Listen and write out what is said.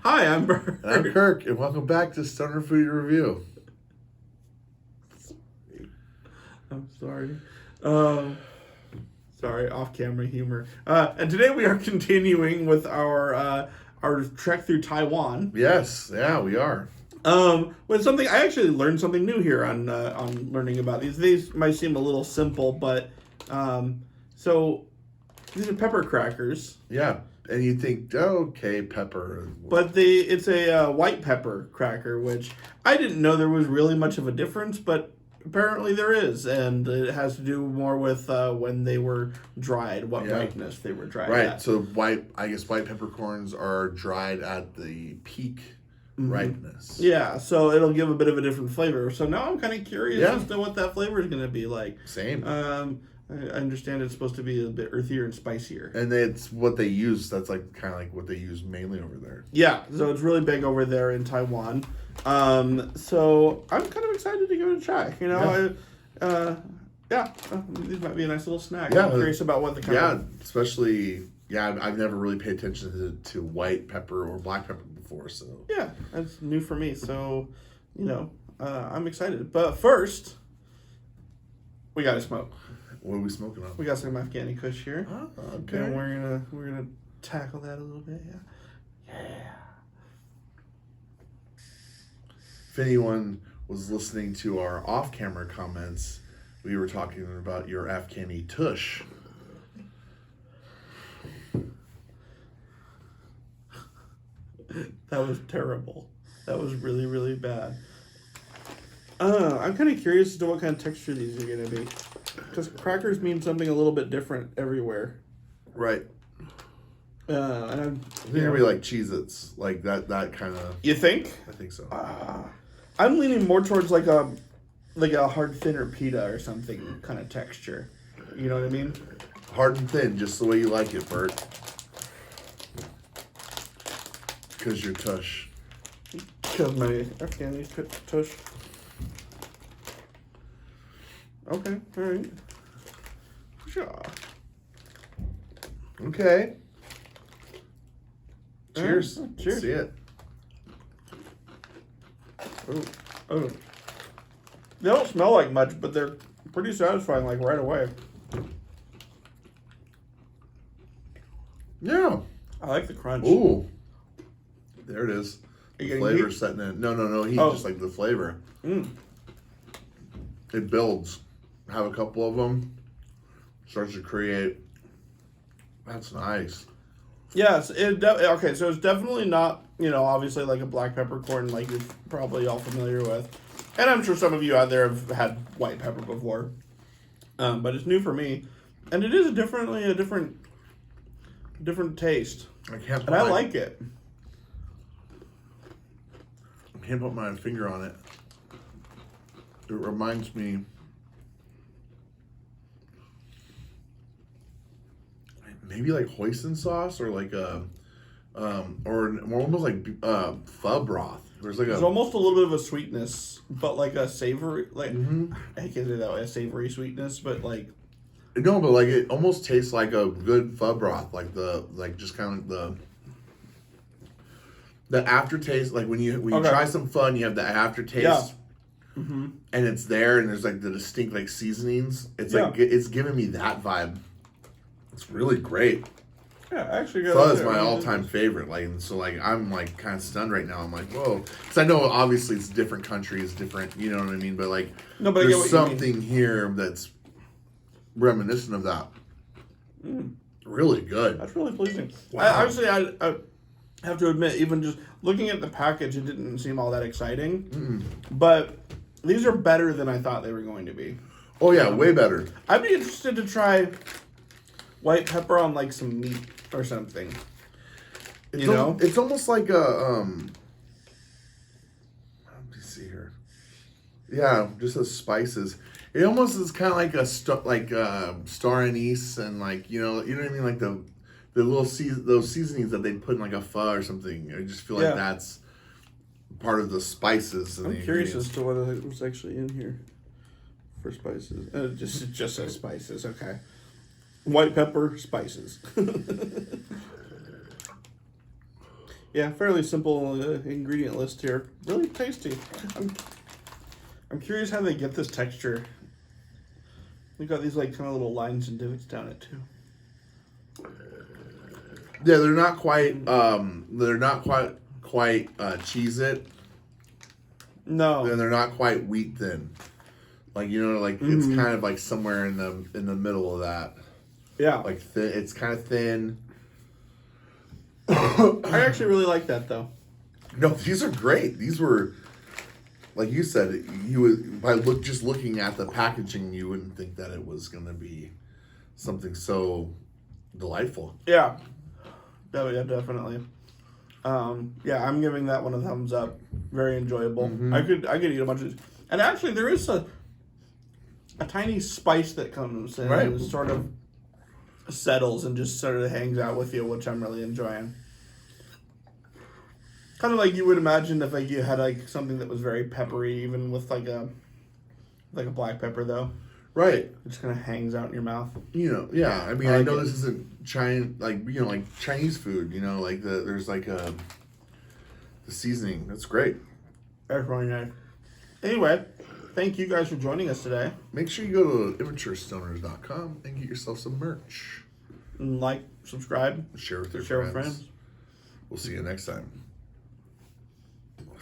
Hi, I'm Bert. And I'm Kirk, and welcome back to Stoner Food Review. I'm sorry. Sorry, off-camera humor. And today we are continuing with our trek through Taiwan. Yes, yeah, we are. With something I actually learned something new here on learning about these. These might seem a little simple, but so these are pepper crackers. Yeah, and you think, oh, okay, pepper. But it's a white pepper cracker, which I didn't know there was really much of a difference, but apparently there is, and it has to do more with when they were dried, what ripeness they were dried at. So white peppercorns are dried at the peak ripeness. Yeah, so it'll give a bit of a different flavor. So now I'm kind of curious as to what that flavor is going to be like. Same. I understand it's supposed to be a bit earthier and spicier. And it's what they use. That's like kind of like what they use mainly over there. Yeah, so it's really big over there in Taiwan. So I'm kind of excited to give it a try. You know, these might be a nice little snack. Yeah, I'm curious about what the kind of... especially, I've never really paid attention to white pepper or black pepper before, so. Yeah, that's new for me, so, you know, I'm excited. But first, we gotta smoke. What are we smoking on? We got some Afghani Kush here. Oh, okay. And we're gonna tackle that a little bit, yeah. If anyone was listening to our off-camera comments, we were talking about your Afghani tush. That was terrible. That was really, really bad. I'm kind of curious as to what kind of texture these are going to be. Because crackers mean something a little bit different everywhere. Right. And I'm think it'll be like Cheez-Its. Like that kind of... You think? I think so. I'm leaning more towards like a hard thinner pita or something kind of texture. You know what I mean? Hard and thin, just the way you like it, Bert. Because you're tush. Because my Afghani tush. Okay, alright. Sure. Okay. Cheers. Cheers. See it. Oh. They don't smell like much, but they're pretty satisfying, like right away. Yeah. I like the crunch. Ooh. There it is. The flavor heat? setting in. No. Heat, just like the flavor. It builds. Have a couple of them. Starts to create. That's nice. Yes. Okay, so it's definitely not, obviously like a black peppercorn like you're probably all familiar with. And I'm sure some of you out there have had white pepper before. But it's new for me. And it is definitely a different taste. I like it. I can't put my finger on it. It reminds me... maybe like hoisin sauce or like or almost like pho broth. There's almost a little bit of a sweetness, but like a savory, like I can't say that way, a savory sweetness, but like no, but like it almost tastes like a good pho broth, just kind of the aftertaste. Like when you try some pho, you have the aftertaste. And it's there, and there's like the distinct like seasonings. It's like it's giving me that vibe. It's really great. Yeah, actually, pho is my all-time favorite. Like, and so like I'm like kind of stunned right now. I'm like, whoa, because I know obviously it's different countries, different. You know what I mean? But like, there's something here that's reminiscent of that. Really good. That's really pleasing. Wow. I have to admit, even just looking at the package, it didn't seem all that exciting. But these are better than I thought they were going to be. Oh yeah, way better. I'd be interested to try white pepper on like some meat or something. It's almost like a let me see here. Yeah, just the spices. It almost is kind of like star anise and like you know what I mean, like the little those seasonings that they put in like a pho or something. I just feel like that's part of the spices. And I'm curious as to what was actually in here for spices. It just says spices. Okay. White pepper, spices. Yeah, fairly simple ingredient list here. Really tasty. I'm curious how they get this texture. We got these like kind of little lines and divots down it too. Yeah, they're not quite. Cheese It. No. And they're not quite wheat thin. Like it's kind of like somewhere in the middle of that. Yeah. Like thin. It's kind of thin. I actually really like that though. No, these are great. These were, like you said, just looking at the packaging, you wouldn't think that it was going to be something so delightful. Yeah. Oh, yeah, definitely. Yeah, I'm giving that one a thumbs up. Very enjoyable. Mm-hmm. I could eat a bunch of, and actually there is a tiny spice that comes in and sort of settles and just sort of hangs out with you, which I'm really enjoying. Kind of like you would imagine if like you had like something that was very peppery, even with like a black pepper though. Right. It just kind of hangs out in your mouth. Yeah. I mean, I know this isn't Chinese food. There's like the seasoning. That's great. That's really nice. Anyway, thank you guys for joining us today. Make sure you go to immaturestoners.com and get yourself some merch. And like, subscribe, Share with your share friends. with friends. We'll see you next time.